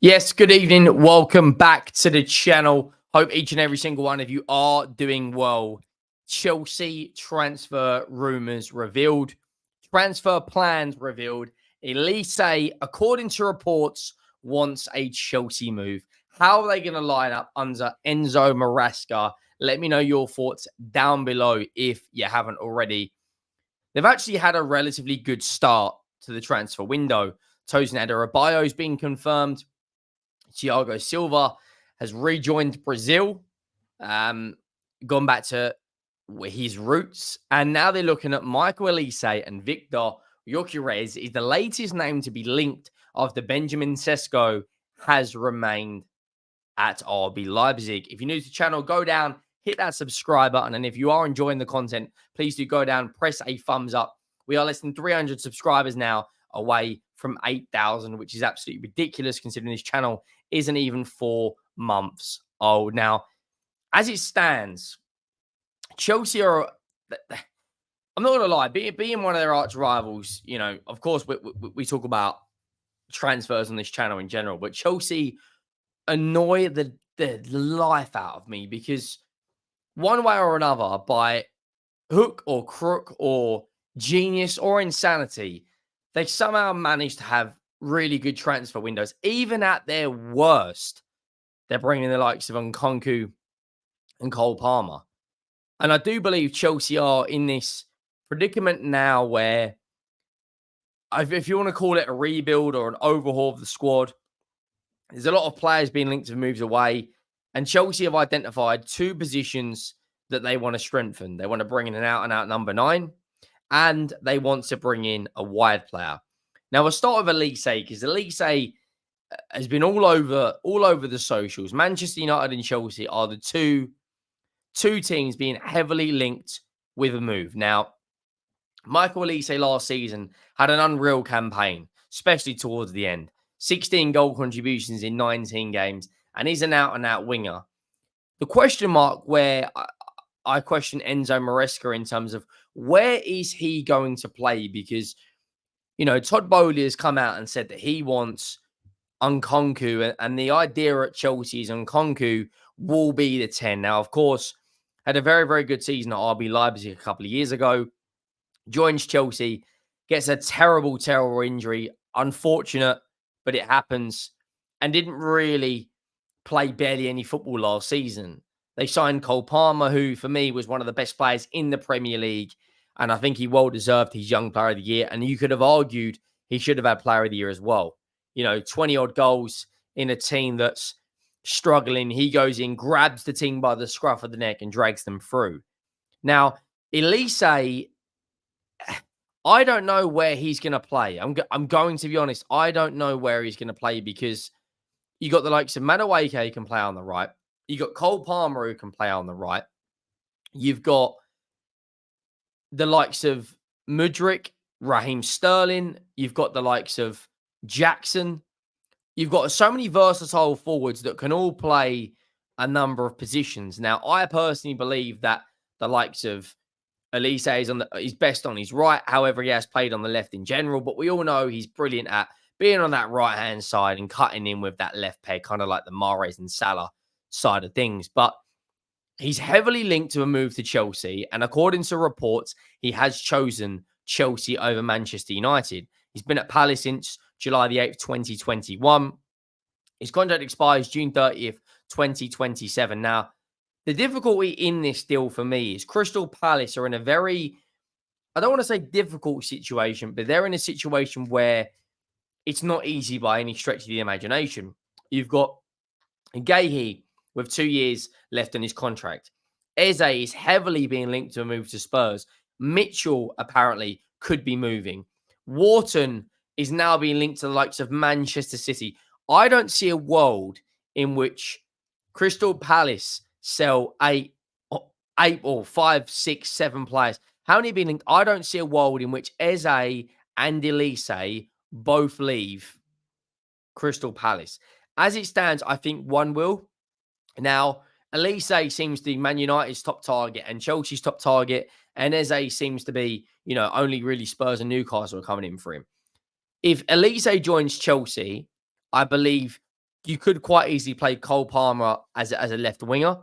Yes, good evening. Welcome back to the channel. Hope each and every single one of you are doing well. Chelsea transfer rumours revealed, transfer plans revealed. Elise, according to reports, wants a Chelsea move. How are they going to line up under Enzo Maresca? Let me know your thoughts down below if you haven't already. They've actually had a relatively good start to the transfer window. Tosin Adarabioyo has been confirmed. Thiago Silva has rejoined Brazil, um, gone back to his roots, and now they're looking at Michael Olise and Viktor Gyökeres is the latest name to be linked after Benjamin Sesko has remained at RB Leipzig. If you're new to the channel, go down, hit that subscribe button, and if you are enjoying the content, please do go down, press a thumbs up. We are less than 300 subscribers now, away from 8,000, which is absolutely ridiculous considering this channel isn't even 4 months old. Now, as it stands, Chelsea are, I'm not going to lie, being one of their arch rivals, of course, we talk about transfers on this channel in general, but Chelsea annoy the life out of me because one way or another, by hook or crook or genius or insanity, they somehow managed to have really good transfer windows. Even at their worst, they're bringing the likes of Nkunku and Cole Palmer. And I do believe Chelsea are in this predicament now where, if you want to call it a rebuild or an overhaul of the squad, there's a lot of players being linked to moves away. And Chelsea have identified two positions that they want to strengthen. They want to bring in an out-and-out number 9, and they want to bring in a wide player. Now, we'll start with Olise, because Olise has been all over the socials. Manchester United and Chelsea are the two teams being heavily linked with a move. Now, Michael Olise last season had an unreal campaign, especially towards the end. 16 goal contributions in 19 games, and he's an out-and-out winger. The question mark where I question Enzo Maresca in terms of where is he going to play? Because, Todd Bowley has come out and said that he wants Nkunku, and the idea at Chelsea is Nkunku will be the 10. Now, of course, had a very, very good season at RB Leipzig a couple of years ago. Joins Chelsea, gets a terrible, terrible injury. Unfortunate, but it happens. And didn't really play barely any football last season. They signed Cole Palmer, who for me was one of the best players in the Premier League. And I think he well deserved his Young Player of the Year. And you could have argued he should have had Player of the Year as well. 20 odd goals in a team that's struggling. He goes in, grabs the team by the scruff of the neck and drags them through. Now, Elise, I don't know where he's going to play. I'm going to be honest. I don't know where he's going to play because you got the likes of Madueke who can play on the right. You got Cole Palmer who can play on the right. You've got the likes of Mudryk, Raheem Sterling. You've got the likes of Jackson. You've got so many versatile forwards that can all play a number of positions. Now, I personally believe that the likes of Olise is best on his right. However, he has played on the left in general, but we all know he's brilliant at being on that right-hand side and cutting in with that left peg, kind of like the Mahrez and Salah side of things. But he's heavily linked to a move to Chelsea, and according to reports, he has chosen Chelsea over Manchester United. He's been at Palace since July the 8th, 2021. His contract expires June 30th, 2027. Now, the difficulty in this deal for me is Crystal Palace are in a very, I don't want to say difficult situation, but they're in a situation where it's not easy by any stretch of the imagination. You've got Gahey with 2 years left on his contract. Eze is heavily being linked to a move to Spurs. Mitchell apparently could be moving. Wharton is now being linked to the likes of Manchester City. I don't see a world in which Crystal Palace sell eight or 5, 6, 7 players. How many have been linked? I don't see a world in which Eze and Elise both leave Crystal Palace. As it stands, I think one will. Now, Olise seems to be Man United's top target and Chelsea's top target, and Eze seems to be, only really Spurs and Newcastle are coming in for him. If Olise joins Chelsea, I believe you could quite easily play Cole Palmer as a left winger,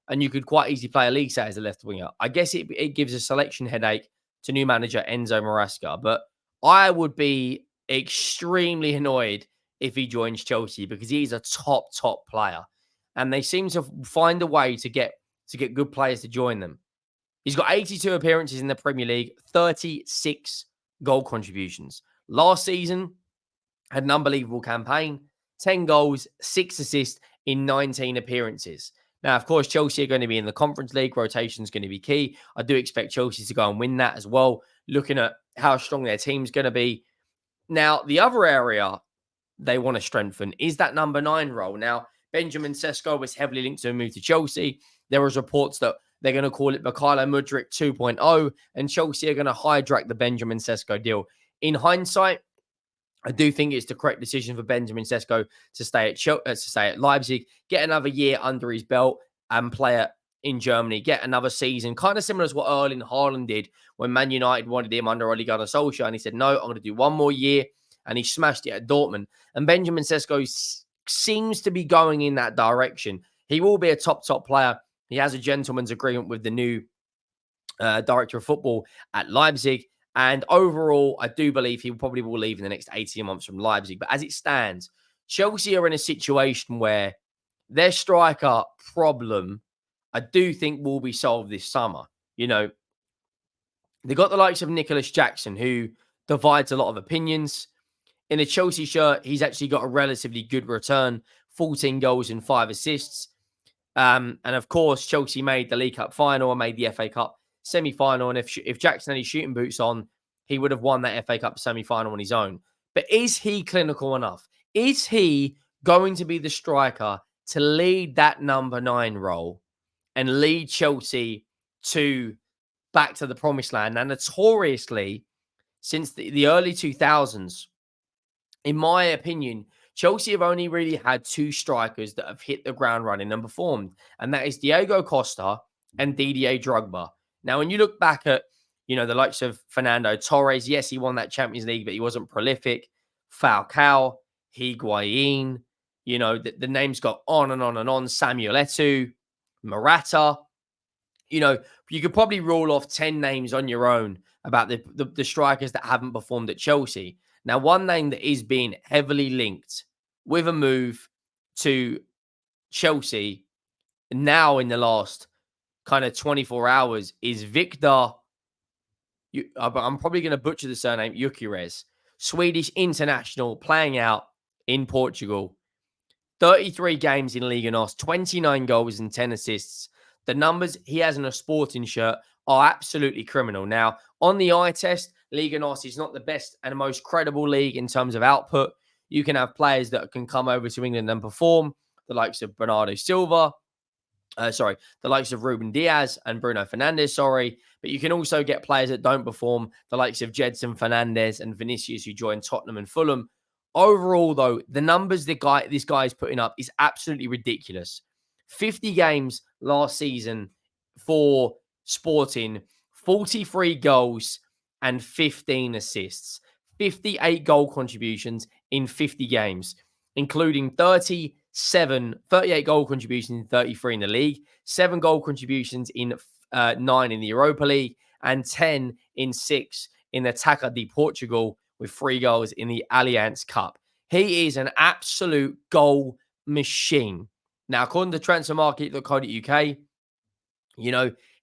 and you could quite easily play Olise as a left winger. I guess it gives a selection headache to new manager Enzo Maresca, but I would be extremely annoyed if he joins Chelsea because he's a top player, and they seem to find a way to get good players to join them. He's got 82 appearances in the Premier League, 36 goal contributions. Last season, had an unbelievable campaign, 10 goals, 6 assists in 19 appearances. Now, of course, Chelsea are going to be in the Conference League. Rotation is going to be key. I do expect Chelsea to go and win that as well, looking at how strong their team's going to be. Now, the other area they want to strengthen is that number 9 role. Now, Benjamin Sesko was heavily linked to a move to Chelsea. There was reports that they're going to call it Mykhailo Mudryk 2.0, and Chelsea are going to hijack the Benjamin Sesko deal. In hindsight, I do think it's the correct decision for Benjamin Sesko to stay at Leipzig, get another year under his belt, and play in Germany, get another season, kind of similar to what Erling Haaland did when Man United wanted him under Ole Gunnar Solskjaer, and he said, "No, I'm going to do one more year," and he smashed it at Dortmund. And Benjamin Sesko seems to be going in that direction. He will be a top player. He has a gentleman's agreement with the new director of football at Leipzig. And overall, I do believe he probably will leave in the next 18 months from Leipzig. But as it stands, Chelsea are in a situation where their striker problem, I do think, will be solved this summer. You know, they got the likes of Nicholas Jackson, who divides a lot of opinions. In a Chelsea shirt, he's actually got a relatively good return, 14 goals and 5 assists. And of course, Chelsea made the League Cup final and made the FA Cup semi-final. And if Jackson had his shooting boots on, he would have won that FA Cup semi-final on his own. But is he clinical enough? Is he going to be the striker to lead that number 9 role and lead Chelsea back to the promised land? And notoriously, since the early 2000s, in my opinion, Chelsea have only really had 2 strikers that have hit the ground running and performed, and that is Diego Costa and Didier Drogba. Now, when you look back at, the likes of Fernando Torres, yes, he won that Champions League, but he wasn't prolific. Falcao, Higuain, the names got on and on and on. Samuel Eto'o, Morata. You could probably rule off 10 names on your own about the strikers that haven't performed at Chelsea. Now, one name that is being heavily linked with a move to Chelsea now in the last kind of 24 hours is Viktor, I'm probably going to butcher the surname, Gyökeres, Swedish international playing out in Portugal. 33 games in Liga NOS, 29 goals and 10 assists. The numbers he has in a Sporting shirt are absolutely criminal. Now, on the eye test, Liga NOS is not the best and most credible league in terms of output. You can have players that can come over to England and perform, the likes of Bernardo Silva, the likes of Ruben Diaz and Bruno Fernandes, but you can also get players that don't perform, the likes of Jedson Fernandez and Vinicius, who joined Tottenham and Fulham. Overall, though, the numbers this guy is putting up is absolutely ridiculous. 50 games last season for Sporting, 43 goals and 15 assists, 58 goal contributions in 50 games, including 38 goal contributions in 33 in the league, 7 goal contributions in 9 in the Europa League, and 10 in 6 in the Taça de Portugal, with 3 goals in the Allianz Cup. He is an absolute goal machine. Now, according to transfermarket.co.uk,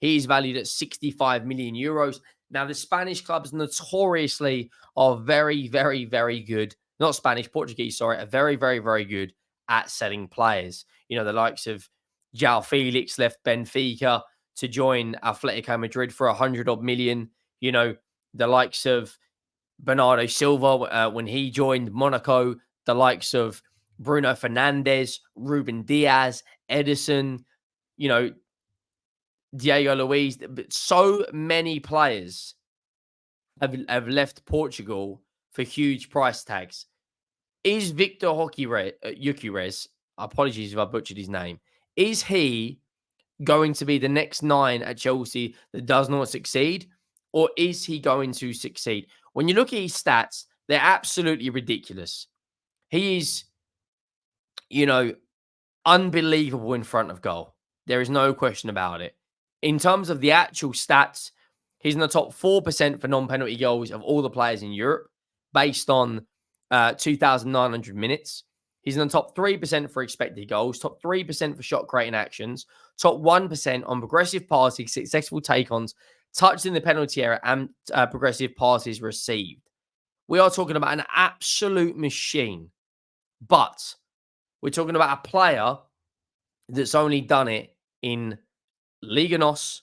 he is valued at 65 million euros. Now, the Spanish clubs notoriously are very, very, very good. Not Spanish, Portuguese, are very, very, very good at selling players. The likes of João Felix left Benfica to join Atletico Madrid for 100-odd million. The likes of Bernardo Silva when he joined Monaco, the likes of Bruno Fernandes, Ruben Diaz, Edison, Diego Luiz. So many players have left Portugal for huge price tags. Is Viktor Gyökeres, apologies if I butchered his name, is he going to be the next 9 at Chelsea that does not succeed? Or is he going to succeed? When you look at his stats, they're absolutely ridiculous. He is you know, unbelievable in front of goal. There is no question about it. In terms of the actual stats, he's in the top 4% for non-penalty goals of all the players in Europe based on 2,900 minutes. He's in the top 3% for expected goals, top 3% for shot creating actions, top 1% on progressive passes, successful take-ons, touched in the penalty area, and progressive passes received. We are talking about an absolute machine, but we're talking about a player that's only done it in Liga NOS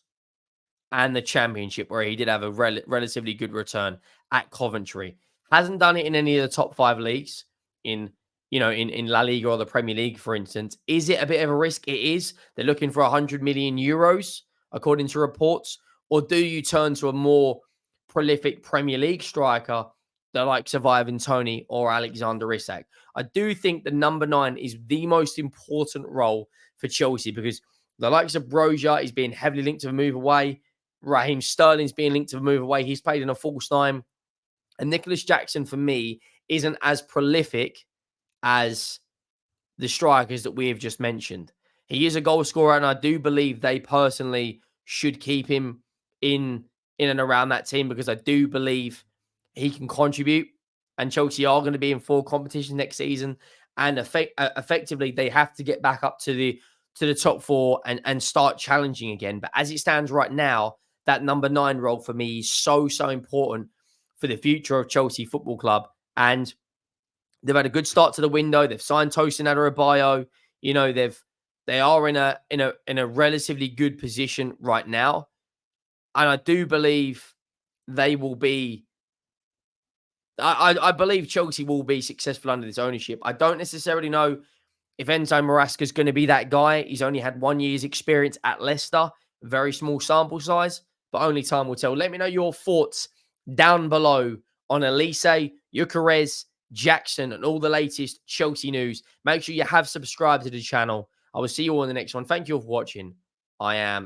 and the Championship, where he did have a relatively good return at Coventry. Hasn't done it in any of the top 5 leagues in, in La Liga or the Premier League, for instance. Is it a bit of a risk? It is. They're looking for 100 million euros, according to reports. Or do you turn to a more prolific Premier League striker, the likes of Ivan Toney or Alexander Isak? I do think the number 9 is the most important role for Chelsea, because the likes of Broja is being heavily linked to a move away. Raheem Sterling's being linked to a move away. He's played in a false nine. And Nicholas Jackson, for me, isn't as prolific as the strikers that we have just mentioned. He is a goal scorer, and I do believe they personally should keep him in and around that team, because I do believe he can contribute. And Chelsea are going to be in full competition next season. And effectively, they have to get back up to the top 4 and start challenging again. But as it stands right now, that number 9 role for me is so important for the future of Chelsea Football Club. And they've had a good start to the window. They've signed Tosin Adarabioyo. They are in a relatively good position right now. And I do believe they will be. I believe Chelsea will be successful under this ownership. I don't necessarily know if Enzo Maresca is going to be that guy. He's only had 1 year's experience at Leicester, very small sample size, but only time will tell. Let me know your thoughts down below on Olise, Gyökeres, Jackson, and all the latest Chelsea news. Make sure you have subscribed to the channel. I will see you all in the next one. Thank you all for watching. I am